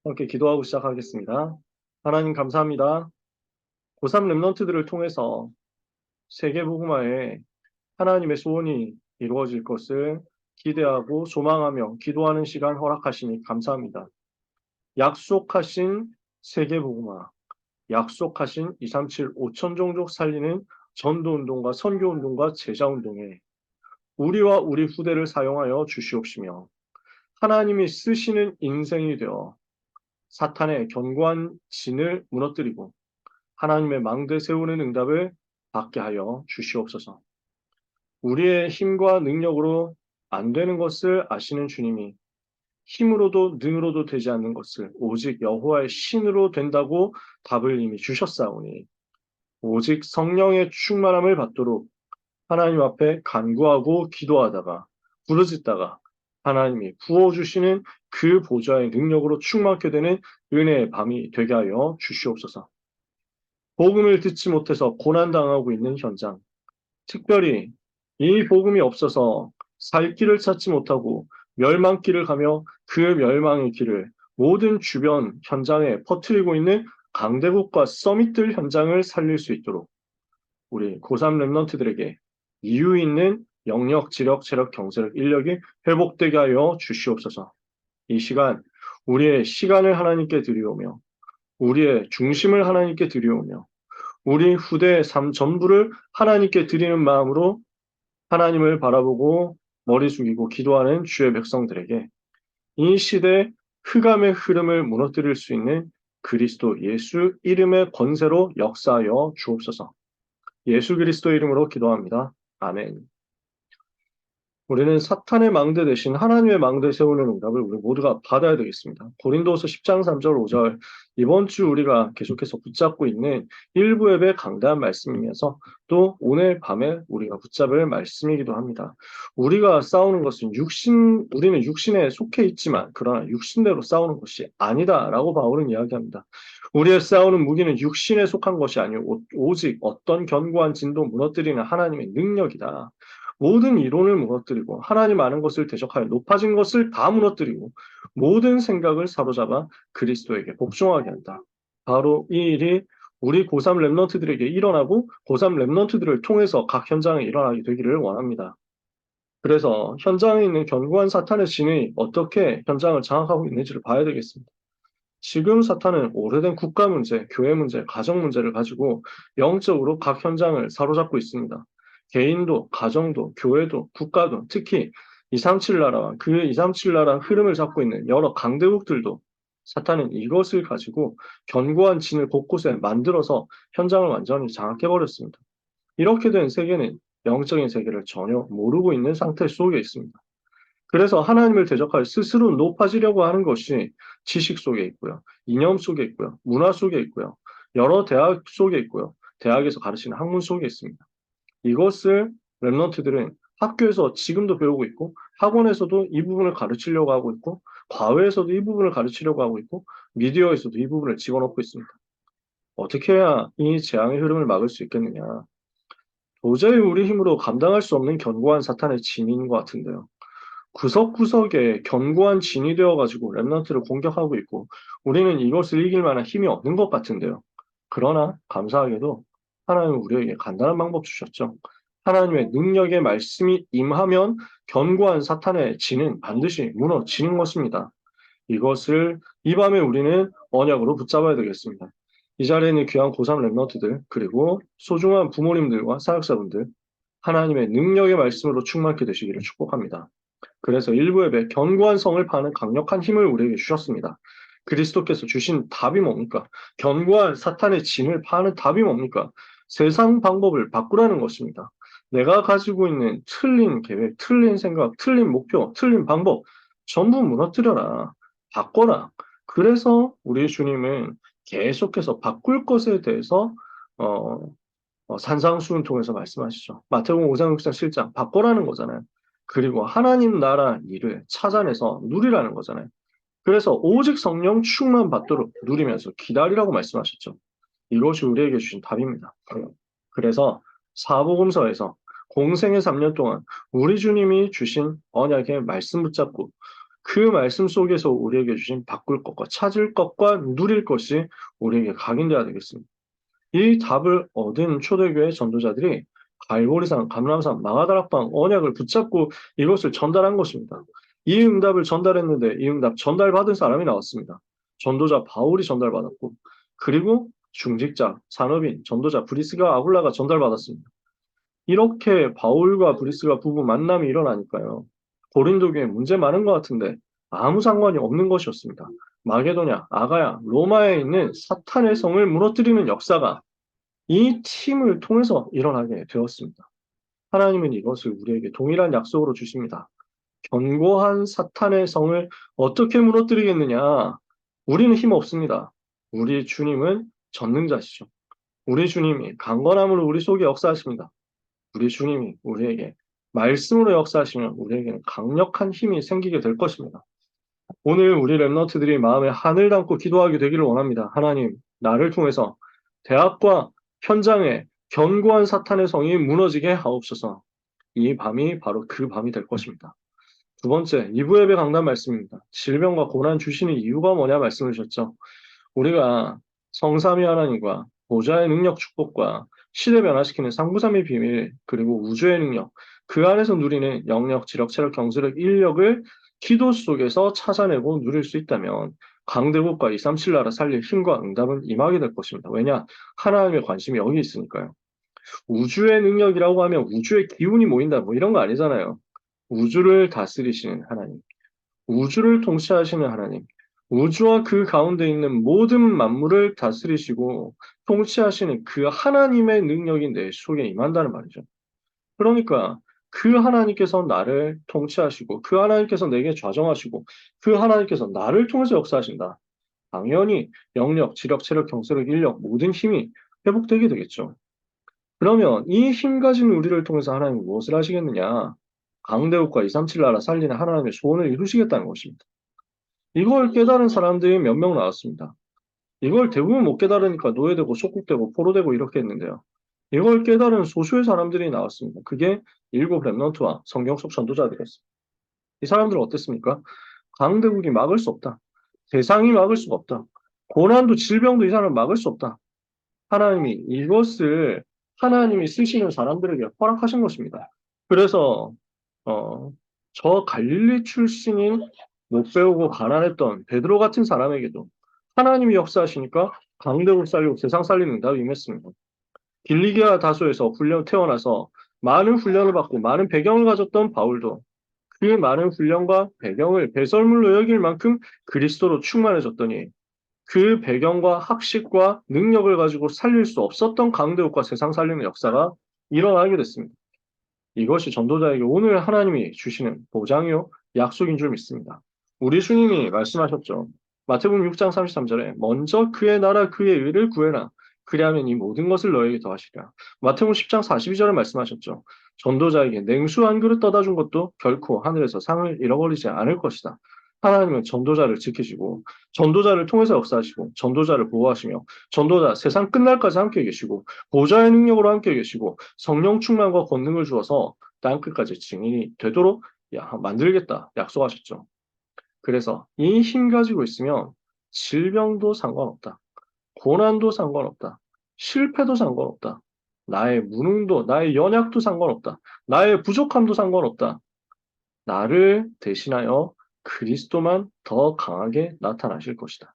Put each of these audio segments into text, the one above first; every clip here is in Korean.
함께 기도하고 시작하겠습니다. 하나님 감사합니다. 고3 랩런트들을 통해서 세계복음화에 하나님의 소원이 이루어질 것을 기대하고 소망하며 기도하는 시간 허락하시니 감사합니다. 약속하신 세계복음화, 약속하신 237 5천 종족 살리는 전도운동과 선교운동과 제자운동에 우리와 우리 후대를 사용하여 주시옵시며 하나님이 쓰시는 인생이 되어 사탄의 견고한 진을 무너뜨리고 하나님의 망대 세우는 응답을 받게 하여 주시옵소서. 우리의 힘과 능력으로 안 되는 것을 아시는 주님이 힘으로도 능으로도 되지 않는 것을 오직 여호와의 신으로 된다고 답을 이미 주셨사오니 오직 성령의 충만함을 받도록 하나님 앞에 간구하고 기도하다가 부르짖다가 하나님이 부어주시는 그 보좌의 능력으로 충만케 되는 은혜의 밤이 되게 하여 주시옵소서. 복음을 듣지 못해서 고난당하고 있는 현장, 특별히 이 복음이 없어서 살 길을 찾지 못하고 멸망길을 가며 그 멸망의 길을 모든 주변 현장에 퍼뜨리고 있는 강대국과 서밋들 현장을 살릴 수 있도록 우리 고3 랩런트들에게 이유 있는 영역, 지력, 체력, 경제력, 인력이 회복되게 하여 주시옵소서. 이 시간 우리의 시간을 하나님께 드리오며 우리의 중심을 하나님께 드리오며 우리 후대의 삶 전부를 하나님께 드리는 마음으로 하나님을 바라보고 머리 숙이고 기도하는 주의 백성들에게 이 시대 흑암의 흐름을 무너뜨릴 수 있는 그리스도 예수 이름의 권세로 역사하여 주옵소서. 예수 그리스도 이름으로 기도합니다. 아멘. 우리는 사탄의 망대 대신 하나님의 망대 세우는 응답을 우리 모두가 받아야 되겠습니다. 고린도서 10장 3절 5절 이번 주 우리가 계속해서 붙잡고 있는 일부 앱의 강단 말씀이면서 또 오늘 밤에 우리가 붙잡을 말씀이기도 합니다. 우리가 싸우는 것은 우리는 육신에 속해 있지만 그러나 육신대로 싸우는 것이 아니다라고 바울은 이야기합니다. 우리의 싸우는 무기는 육신에 속한 것이 아니고 오직 어떤 견고한 진도 무너뜨리는 하나님의 능력이다. 모든 이론을 무너뜨리고 하나님 아는 것을 대적하여 높아진 것을 다 무너뜨리고 모든 생각을 사로잡아 그리스도에게 복종하게 한다. 바로 이 일이 우리 고3 랩런트들에게 일어나고 고3 랩런트들을 통해서 각 현장에 일어나게 되기를 원합니다. 그래서 현장에 있는 견고한 사탄의 진이 어떻게 현장을 장악하고 있는지를 봐야 되겠습니다. 지금 사탄은 오래된 국가 문제, 교회 문제, 가정 문제를 가지고 영적으로 각 현장을 사로잡고 있습니다. 개인도, 가정도, 교회도, 국가도, 특히 237 나라와 그 237 나라 흐름을 잡고 있는 여러 강대국들도 사탄은 이것을 가지고 견고한 진을 곳곳에 만들어서 현장을 완전히 장악해버렸습니다. 이렇게 된 세계는 영적인 세계를 전혀 모르고 있는 상태 속에 있습니다. 그래서 하나님을 대적하여 스스로 높아지려고 하는 것이 지식 속에 있고요. 이념 속에 있고요. 문화 속에 있고요. 여러 대학 속에 있고요. 대학에서 가르치는 학문 속에 있습니다. 이것을 랩런트들은 학교에서 지금도 배우고 있고 학원에서도 이 부분을 가르치려고 하고 있고 과외에서도 이 부분을 가르치려고 하고 있고 미디어에서도 이 부분을 집어넣고 있습니다. 어떻게 해야 이 재앙의 흐름을 막을 수 있겠느냐. 도저히 우리 힘으로 감당할 수 없는 견고한 사탄의 진인 것 같은데요. 구석구석에 견고한 진이 되어가지고 랩런트를 공격하고 있고 우리는 이것을 이길 만한 힘이 없는 것 같은데요. 그러나 감사하게도 하나님은 우리에게 간단한 방법 주셨죠. 하나님의 능력의 말씀이 임하면 견고한 사탄의 진은 반드시 무너지는 것입니다. 이것을 이 밤에 우리는 언약으로 붙잡아야 되겠습니다. 이 자리에 있는 귀한 고3 랩런트들 그리고 소중한 부모님들과 사역자분들 하나님의 능력의 말씀으로 충만케 되시기를 축복합니다. 그래서 일부 앱에 견고한 성을 파는 강력한 힘을 우리에게 주셨습니다. 그리스도께서 주신 답이 뭡니까? 견고한 사탄의 진을 파는 답이 뭡니까? 세상 방법을 바꾸라는 것입니다. 내가 가지고 있는 틀린 계획, 틀린 생각, 틀린 목표, 틀린 방법 전부 무너뜨려라. 바꿔라. 그래서 우리 주님은 계속해서 바꿀 것에 대해서 어, 산상수훈 통해서 말씀하시죠. 마태복음 5장 6장 7장 바꿔라는 거잖아요. 그리고 하나님 나라 일을 찾아내서 누리라는 거잖아요. 그래서 오직 성령 충만 받도록 누리면서 기다리라고 말씀하셨죠. 이것이 우리에게 주신 답입니다. 그래서 사복음서에서 공생의 3년 동안 우리 주님이 주신 언약의 말씀 붙잡고 그 말씀 속에서 우리에게 주신 바꿀 것과 찾을 것과 누릴 것이 우리에게 각인되어야 되겠습니다. 이 답을 얻은 초대교회 전도자들이 갈보리산, 감람산, 마가다락방, 언약을 붙잡고 이것을 전달한 것입니다. 이 응답을 전달했는데 이 응답 전달받은 사람이 나왔습니다. 전도자 바울이 전달받았고, 그리고 중직자, 산업인, 전도자 브리스가 아굴라가 전달받았습니다. 이렇게 바울과 브리스가 부부 만남이 일어나니까요. 고린도 교회 문제 많은 것 같은데 아무 상관이 없는 것이었습니다. 마게도냐, 아가야, 로마에 있는 사탄의 성을 무너뜨리는 역사가 이 팀을 통해서 일어나게 되었습니다. 하나님은 이것을 우리에게 동일한 약속으로 주십니다. 견고한 사탄의 성을 어떻게 무너뜨리겠느냐? 우리는 힘 없습니다. 우리 주님은 전능자시죠. 우리 주님이 강건함으로 우리 속에 역사하십니다. 우리 주님이 우리에게 말씀으로 역사하시면 우리에게는 강력한 힘이 생기게 될 것입니다. 오늘 우리 랩런트들이 마음에 하늘 담고 기도하게 되기를 원합니다. 하나님, 나를 통해서 대학과 현장에 견고한 사탄의 성이 무너지게 하옵소서. 이 밤이 바로 그 밤이 될 것입니다. 두 번째, 2부 예배 강단 말씀입니다. 질병과 고난 주시는 이유가 뭐냐 말씀을 주셨죠. 우리가 성삼위 하나님과 보좌의 능력 축복과 시대 변화시키는 상부삼위 비밀, 그리고 우주의 능력, 그 안에서 누리는 영력, 지력, 체력, 경제력, 인력을 기도 속에서 찾아내고 누릴 수 있다면 강대국과 237 나라 살릴 힘과 응답은 임하게 될 것입니다. 왜냐? 하나님의 관심이 여기 있으니까요. 우주의 능력이라고 하면 우주의 기운이 모인다, 뭐 이런 거 아니잖아요. 우주를 다스리시는 하나님. 우주를 통치하시는 하나님, 우주와 그 가운데 있는 모든 만물을 다스리시고 통치하시는 그 하나님의 능력이 내 속에 임한다는 말이죠. 그러니까 그 하나님께서 나를 통치하시고 그 하나님께서 내게 좌정하시고 그 하나님께서 나를 통해서 역사하신다. 당연히 영력, 지력, 체력, 경제력, 인력 모든 힘이 회복되게 되겠죠. 그러면 이 힘 가진 우리를 통해서 하나님은 무엇을 하시겠느냐? 강대국과 237 나라 살리는 하나님의 소원을 이루시겠다는 것입니다. 이걸 깨달은 사람들이 몇 명 나왔습니다. 이걸 대부분 못 깨달으니까 노예되고 속국되고 포로되고 이렇게 했는데요. 이걸 깨달은 소수의 사람들이 나왔습니다. 그게 일곱 렘넌트와 성경 속 전도자들이었습니다. 이 사람들은 어땠습니까? 강대국이 막을 수 없다. 세상이 막을 수가 없다. 고난도 질병도 이 사람을 막을 수 없다. 하나님이 이것을 하나님이 쓰시는 사람들에게 허락하신 것입니다. 그래서 어, 저 갈릴리 출신인 못 배우고 가난했던 베드로 같은 사람에게도 하나님이 역사하시니까 강대국 살리고 세상 살리는 응답이 임했습니다. 길리기아 다소에서 태어나서 많은 훈련을 받고 많은 배경을 가졌던 바울도 그 많은 훈련과 배경을 배설물로 여길 만큼 그리스도로 충만해졌더니 그 배경과 학식과 능력을 가지고 살릴 수 없었던 강대국과 세상 살리는 역사가 일어나게 됐습니다. 이것이 전도자에게 오늘 하나님이 주시는 보장이요, 약속인 줄 믿습니다. 우리 주님이 말씀하셨죠. 마태복음 6장 33절에 먼저 그의 나라 그의 의를 구해라. 그리하면 이 모든 것을 너에게 더하시리라. 마태복음 10장 42절에 말씀하셨죠. 전도자에게 냉수 한 그릇 떠다 준 것도 결코 하늘에서 상을 잃어버리지 않을 것이다. 하나님은 전도자를 지키시고 전도자를 통해서 역사하시고 전도자를 보호하시며 전도자 세상 끝날까지 함께 계시고 보좌의 능력으로 함께 계시고 성령 충만과 권능을 주어서 땅끝까지 증인이 되도록 만들겠다 약속하셨죠. 그래서 이 힘 가지고 있으면 질병도 상관없다. 고난도 상관없다. 실패도 상관없다. 나의 무능도, 나의 연약도 상관없다. 나의 부족함도 상관없다. 나를 대신하여 그리스도만 더 강하게 나타나실 것이다.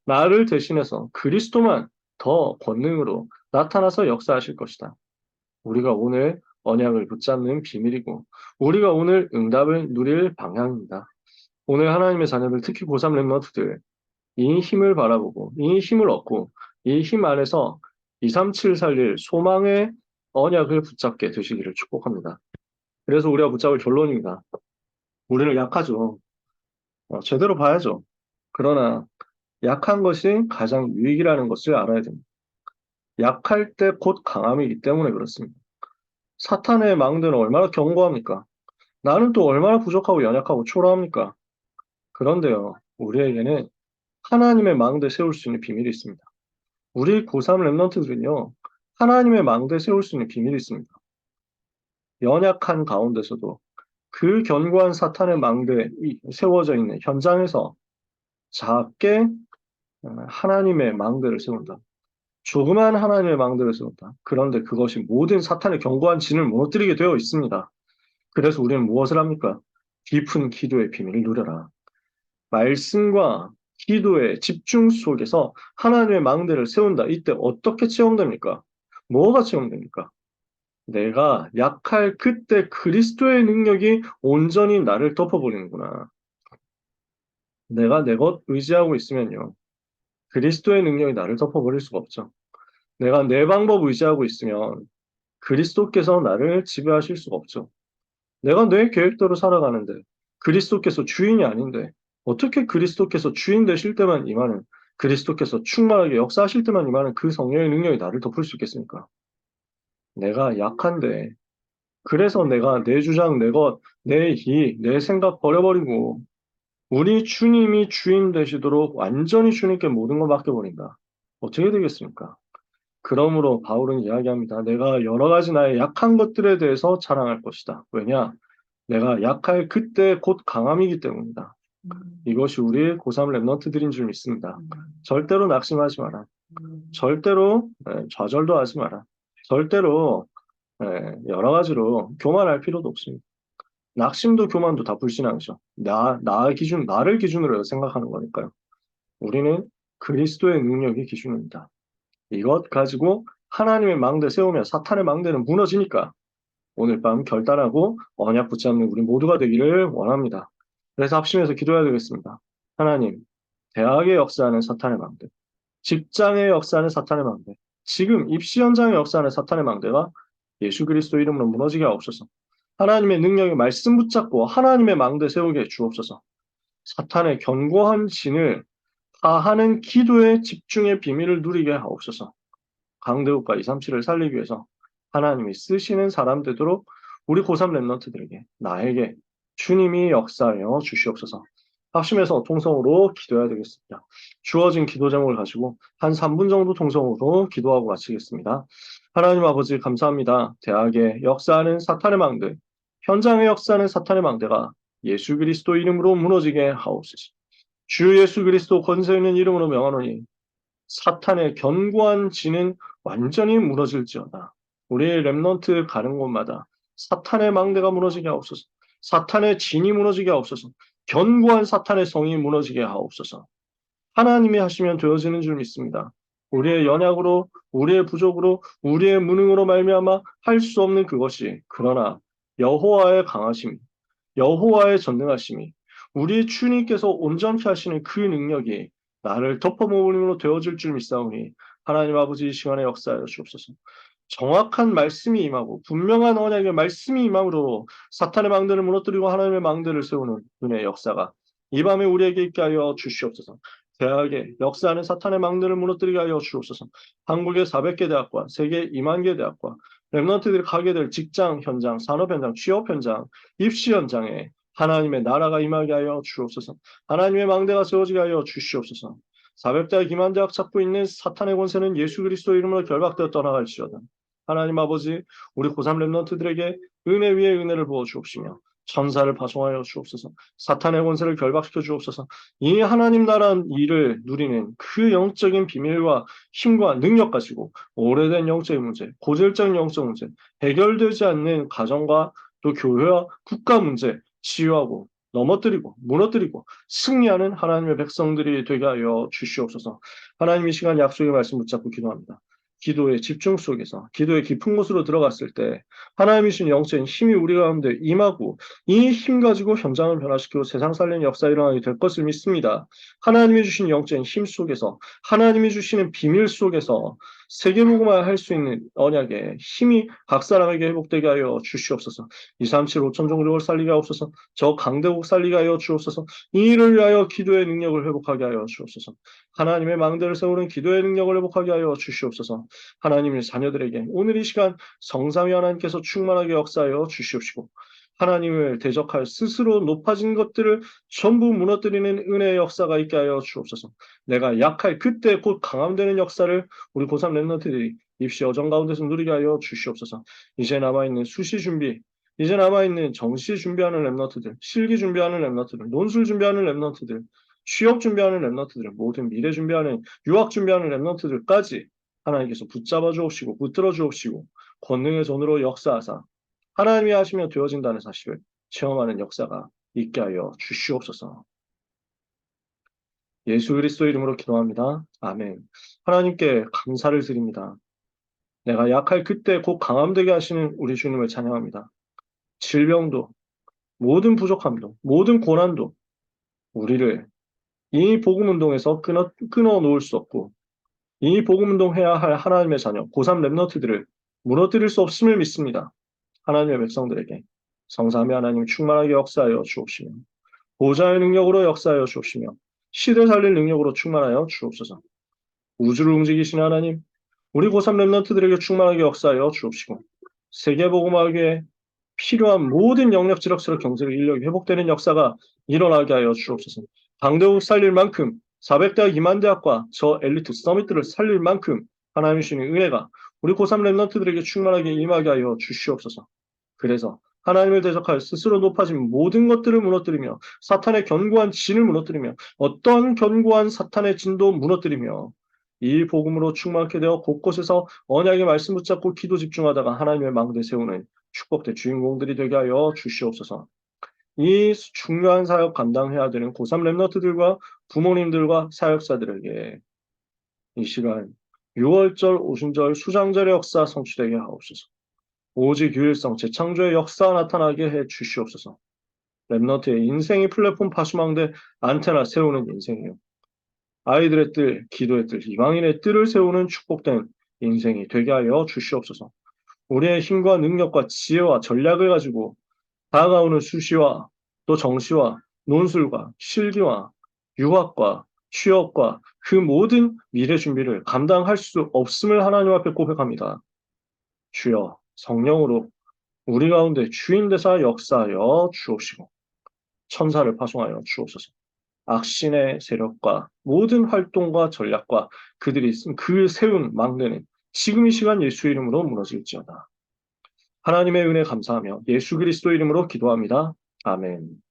나를 대신해서 그리스도만 더 권능으로 나타나서 역사하실 것이다. 우리가 오늘 언약을 붙잡는 비밀이고 우리가 오늘 응답을 누릴 방향입니다. 오늘 하나님의 자녀들, 특히 고3 랩런트들 이 힘을 바라보고 이 힘을 얻고 이 힘 안에서 237 살릴 소망의 언약을 붙잡게 되시기를 축복합니다. 그래서 우리가 붙잡을 결론입니다. 우리는 약하죠. 제대로 봐야죠. 그러나 약한 것이 가장 유익이라는 것을 알아야 됩니다. 약할 때 곧 강함이기 때문에 그렇습니다. 사탄의 망대는 얼마나 견고합니까? 나는 또 얼마나 부족하고 연약하고 초라합니까? 그런데요, 우리에게는 하나님의 망대 세울 수 있는 비밀이 있습니다. 우리 고3 랩런트들은요, 하나님의 망대 세울 수 있는 비밀이 있습니다. 연약한 가운데서도 그 견고한 사탄의 망대에 세워져 있는 현장에서 작게 하나님의 망대를 세운다. 조그만 하나님의 망대를 세운다. 그런데 그것이 모든 사탄의 견고한 진을 무너뜨리게 되어 있습니다. 그래서 우리는 무엇을 합니까? 깊은 기도의 비밀을 누려라. 말씀과 기도의 집중 속에서 하나님의 망대를 세운다. 이때 어떻게 체험됩니까? 뭐가 체험됩니까? 내가 약할 그때 그리스도의 능력이 온전히 나를 덮어버리는구나. 내가 내 것 의지하고 있으면요. 그리스도의 능력이 나를 덮어버릴 수가 없죠. 내가 내 방법 의지하고 있으면 그리스도께서 나를 지배하실 수가 없죠. 내가 내 계획대로 살아가는데 그리스도께서 주인이 아닌데 어떻게 그리스도께서 주인 되실 때만 임하는 그리스도께서 충만하게 역사하실 때만 임하는 그 성령의 능력이 나를 덮을 수 있겠습니까? 내가 약한데 그래서 내가 내 주장, 내 것, 내 이, 내 생각 버려버리고 우리 주님이 주인 되시도록 완전히 주님께 모든 걸 맡겨버린다. 어떻게 되겠습니까? 그러므로 바울은 이야기합니다. 내가 여러 가지 나의 약한 것들에 대해서 자랑할 것이다. 왜냐? 내가 약할 그때 곧 강함이기 때문이다. 이것이 우리의 고3 랩런트들인 줄 믿습니다. 절대로 낙심하지 마라. 절대로 좌절도 하지 마라. 절대로 여러 가지로 교만할 필요도 없습니다. 낙심도 교만도 다 불신앙이죠. 나를 기준으로 생각하는 거니까요. 우리는 그리스도의 능력이 기준입니다. 이것 가지고 하나님의 망대 세우면 사탄의 망대는 무너지니까 오늘 밤 결단하고 언약 붙잡는 우리 모두가 되기를 원합니다. 그래서 합심해서 기도해야 되겠습니다. 하나님, 대학의 역사하는 사탄의 망대, 직장의 역사하는 사탄의 망대, 지금 입시 현장의 역사하는 사탄의 망대가 예수 그리스도 이름으로 무너지게 하옵소서. 하나님의 능력의 말씀 붙잡고 하나님의 망대 세우게 주옵소서. 사탄의 견고한 진을 파하는 기도의 집중의 비밀을 누리게 하옵소서. 강대국과 237을 살리기 위해서 하나님이 쓰시는 사람 되도록 우리 고3 랩런트들에게 나에게 주님이 역사하여 주시옵소서. 합심해서 통성으로 기도해야 되겠습니다. 주어진 기도 제목을 가지고 한 3분 정도 통성으로 기도하고 마치겠습니다. 하나님 아버지 감사합니다. 대학의 역사하는 사탄의 망대, 현장의 역사하는 사탄의 망대가 예수 그리스도 이름으로 무너지게 하옵소서. 주 예수 그리스도 권세 있는 이름으로 명하노니 사탄의 견고한 진은 완전히 무너질지어다. 우리의 렘넌트 가는 곳마다 사탄의 망대가 무너지게 하옵소서. 사탄의 진이 무너지게 하옵소서. 견고한 사탄의 성이 무너지게 하옵소서. 하나님이 하시면 되어지는 줄 믿습니다. 우리의 연약으로, 우리의 부족으로, 우리의 무능으로 말미암아 할 수 없는 그것이 그러나 여호와의 강하심이, 여호와의 전능하심이, 우리 주님께서 온전케 하시는 그 능력이 나를 덮어먹음으로 되어질 줄 믿사오니 하나님 아버지 이 시간에 역사하여 주옵소서. 정확한 말씀이 임하고 분명한 언약의 말씀이 임함으로 사탄의 망대를 무너뜨리고 하나님의 망대를 세우는 은혜의 역사가 이 밤에 우리에게 있게 하여 주시옵소서. 대학에 역사하는 사탄의 망대를 무너뜨리게 하여 주옵소서. 한국의 400개 대학과 세계 2만 개 대학과 랩런트들이 가게 될 직장 현장, 산업 현장, 취업 현장, 입시 현장에 하나님의 나라가 임하게 하여 주옵소서. 하나님의 망대가 세워지게 하여 주시옵소서. 400대 기만대학 찾고 있는 사탄의 권세는 예수 그리스도 이름으로 결박되어 떠나갈지어다. 하나님 아버지, 우리 고3 랩런트들에게 은혜 위에 은혜를 부어 주옵시며 천사를 파송하여 주옵소서. 사탄의 권세를 결박시켜 주옵소서. 이 하나님 나라 일을 누리는 그 영적인 비밀과 힘과 능력 가지고 오래된 영적인 문제, 고질적인 영적 문제, 해결되지 않는 가정과 또 교회와 국가 문제 치유하고 넘어뜨리고 무너뜨리고 승리하는 하나님의 백성들이 되게 하여 주시옵소서. 하나님 이 시간 약속의 말씀 붙잡고 기도합니다. 기도의 집중 속에서 기도의 깊은 곳으로 들어갔을 때 하나님이 주신 영적인 힘이 우리 가운데 임하고 이 힘 가지고 현장을 변화시키고 세상 살리는 역사 일어나게 될 것을 믿습니다. 하나님이 주신 영적인 힘 속에서 하나님이 주시는 비밀 속에서 세계복음화 할 수 있는 언약의 힘이 각 사람에게 회복되게 하여 주시옵소서. 237 5천 종족을 살리게 하옵소서. 저 강대국 살리게 하여 주옵소서. 이 일을 위하여 기도의 능력을 회복하게 하여 주옵소서. 하나님의 망대를 세우는 기도의 능력을 회복하게 하여 주시옵소서. 하나님의 자녀들에게 오늘 이 시간 성삼위 하나님께서 충만하게 역사하여 주시옵시고 하나님을 대적하여 스스로 높아진 것들을 전부 무너뜨리는 은혜의 역사가 있게 하여 주옵소서. 내가 약할 그때 곧 강함되는 역사를 우리 고3 랩런트들이 입시 여정 가운데서 누리게 하여 주시옵소서. 이제 남아있는 수시 준비 이제 남아있는 정시 준비하는 렘넌트들, 실기 준비하는 렘넌트들, 논술 준비하는 렘넌트들, 취업 준비하는 렘넌트들, 모든 미래 준비하는, 유학 준비하는 렘넌트들까지 하나님께서 붙잡아 주옵시고 붙들어 주옵시고 권능의 손으로 역사하사 하나님이 하시며 되어진다는 사실을 체험하는 역사가 있게 하여 주시옵소서. 예수 그리스도 이름으로 기도합니다. 아멘. 하나님께 감사를 드립니다. 내가 약할 그때 곧 강함되게 하시는 우리 주님을 찬양합니다. 질병도, 모든 부족함도, 모든 고난도 우리를 이 복음 운동에서 끊어 놓을 수 없고 이 복음 운동해야 할 하나님의 자녀, 고3 렘너트들을 무너뜨릴 수 없음을 믿습니다. 하나님의 백성들에게 성삼위 하나님 충만하게 역사하여 주옵시며 보좌의 능력으로 역사하여 주옵시며 시대 살릴 능력으로 충만하여 주옵소서. 우주를 움직이시는 하나님, 우리 고3 렘넌트들에게 충만하게 역사하여 주옵시고 세계복음화에 필요한 모든 영역, 지력스러 경제력, 인력이 회복되는 역사가 일어나게 하여 주옵소서. 강대국 살릴 만큼 400대학 2만 대학과 저 엘리트 서밋들을 살릴 만큼 하나님이 주시는 은혜가 우리 고3 렘넌트들에게 충만하게 임하게 하여 주시옵소서. 그래서 하나님을 대적하여 스스로 높아진 모든 것들을 무너뜨리며 사탄의 견고한 진을 무너뜨리며 어떠한 견고한 사탄의 진도 무너뜨리며 이 복음으로 충만케 되어 곳곳에서 언약의 말씀 붙잡고 기도 집중하다가 하나님의 망대 세우는 축복된 주인공들이 되게 하여 주시옵소서. 이 중요한 사역 감당해야 되는 고3 렘너트들과 부모님들과 사역자들에게 이 시간 6월절, 오순절, 수장절의 역사 성취되게 하옵소서. 오직 유일성, 재창조의 역사가 나타나게 해 주시옵소서. 렘너트의 인생이 플랫폼 파수망대 안테나 세우는 인생이요. 아이들의 뜰, 기도의 뜰, 이방인의 뜰을 세우는 축복된 인생이 되게 하여 주시옵소서. 우리의 힘과 능력과 지혜와 전략을 가지고 다가오는 수시와 또 정시와 논술과 실기와 유학과 취업과 그 모든 미래 준비를 감당할 수 없음을 하나님 앞에 고백합니다. 주여 성령으로 우리 가운데 주인 되사 역사하여 주옵시고 천사를 파송하여 주옵소서. 악신의 세력과 모든 활동과 전략과 그들이 그 세운 망대는 지금 이 시간 예수 이름으로 무너질지어다. 하나님의 은혜 감사하며 예수 그리스도 이름으로 기도합니다. 아멘.